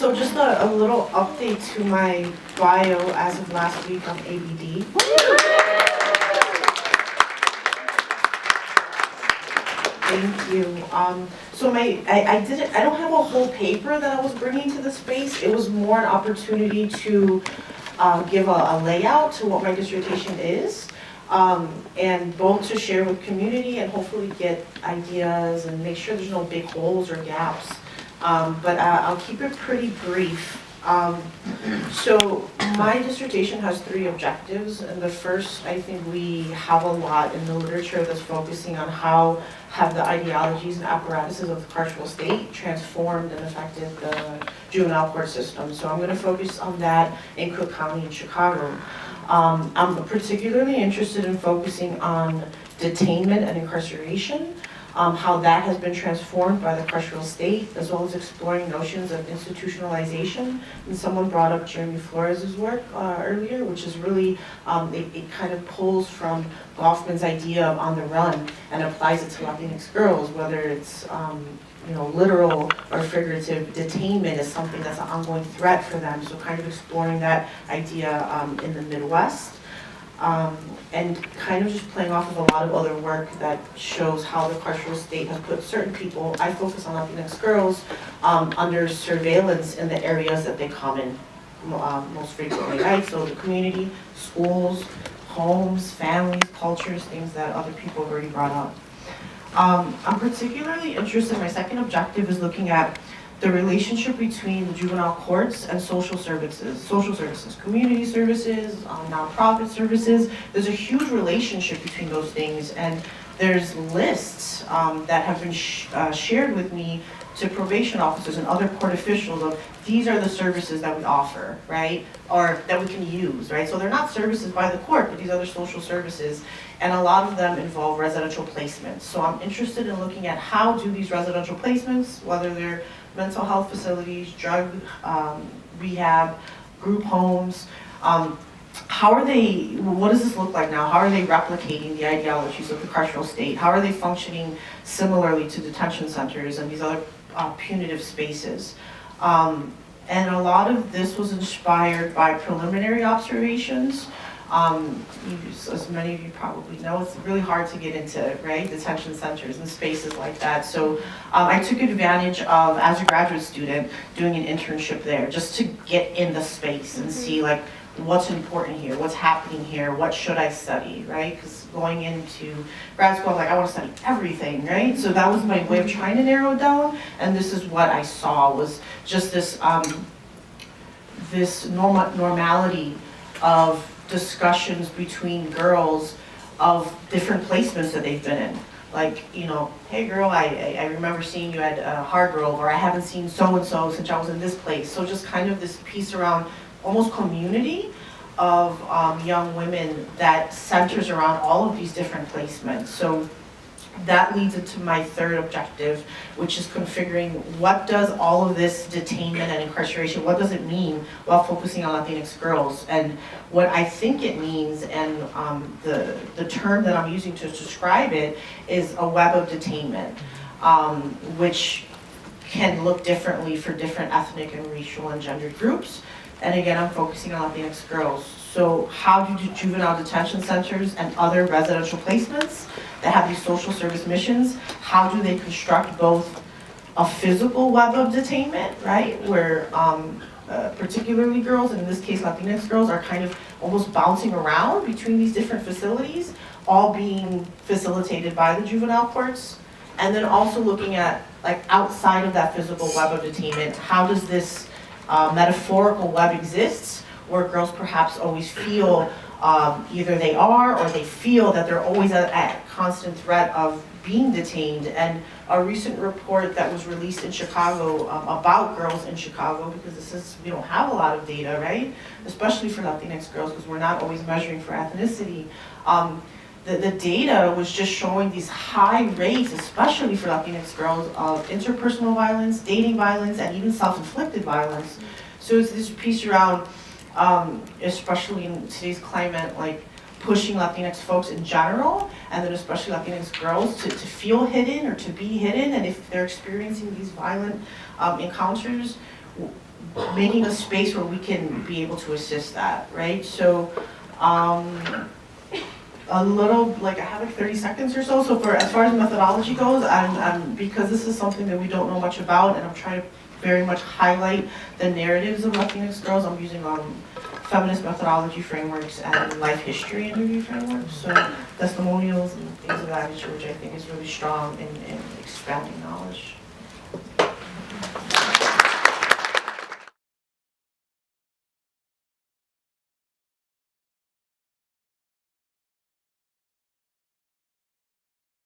So just a little update to my bio as of last week on ABD. Thank you. So I don't have a whole paper that I was bringing to the space. It was more an opportunity to give a layout to what my dissertation is, and both to share with community and hopefully get ideas and make sure there's no big holes or gaps. But I'll keep it pretty brief. So my dissertation has 3 objectives, and the first, I think we have a lot in the literature that's focusing on how have the ideologies and apparatuses of the carceral state transformed and affected the juvenile court system. So I'm going to focus on that in Cook County and Chicago. I'm particularly interested in focusing on detainment and incarceration, how that has been transformed by the carceral state, as well as exploring notions of institutionalization. And someone brought up Jeremy Flores's work earlier, which is really, it kind of pulls from Goffman's idea of on the run and applies it to Latinx girls, whether it's literal or figurative detainment is something that's an ongoing threat for them. So kind of exploring that idea in the Midwest. And kind of just playing off of a lot of other work that shows how the carceral state has put certain people, I focus on Latinx girls, under surveillance in the areas that they come in most frequently, right? So the community, schools, homes, families, cultures, things that other people have already brought up. I'm particularly interested, my second objective is looking at the relationship between the juvenile courts and social services, community services, nonprofit services. There's a huge relationship between those things, and there's lists that have been shared with me to probation officers and other court officials of these are the services that we offer, right? Or that we can use, right? So they're not services by the court, but these other social services, and a lot of them involve residential placements. So I'm interested in looking at how do these residential placements, whether they're mental health facilities, drug rehab, group homes, how are they, what does this look like now? How are they replicating the ideologies of the carceral state? How are they functioning similarly to detention centers and these other punitive spaces? And a lot of this was inspired by preliminary observations. As many of you probably know, it's really hard to get into, right, detention centers and spaces like that. So I took advantage of, as a graduate student, doing an internship there, just to get in the space and see like what's important here, what's happening here, what should I study, right? Because going into grad school, I was like, I want to study everything, right? So that was my way of trying to narrow it down, and this is what I saw was just this normality of discussions between girls of different placements that they've been in. Like, hey girl, I remember seeing you at Hargrove, or I haven't seen so-and-so since I was in this place. So just kind of this piece around almost community of young women that centers around all of these different placements. So that leads into my third objective, which is configuring what does all of this detainment and incarceration, what does it mean while focusing on Latinx girls? And what I think it means, and the term that I'm using to describe it, is a web of detainment, which can look differently for different ethnic and racial and gender groups. And again, I'm focusing on Latinx girls. So how do juvenile detention centers and other residential placements that have these social service missions, how do they construct both a physical web of detainment, right, where particularly girls, and in this case Latinx girls, are kind of almost bouncing around between these different facilities, all being facilitated by the juvenile courts, and then also looking at, like, outside of that physical web of detainment, how does this metaphorical web exist, where girls perhaps always feel either they are or they feel that they're always at constant threat of being detained. And a recent report that was released in Chicago about girls in Chicago, because we don't have a lot of data, right? Especially for Latinx girls, because we're not always measuring for ethnicity. The data was just showing these high rates, especially for Latinx girls, of interpersonal violence, dating violence, and even self-inflicted violence. So it's this piece around, especially in today's climate, like pushing Latinx folks in general, and then especially Latinx girls to feel hidden or to be hidden, and if they're experiencing these violent encounters, making a space where we can be able to assist that, right? So, a little, like I have like 30 seconds or so. So for as far as methodology goes, because this is something that we don't know much about, and I'm trying to very much highlight the narratives of Latinx girls, I'm using feminist methodology frameworks and life history interview frameworks. So testimonials and things of that nature, which I think is really strong in expanding knowledge.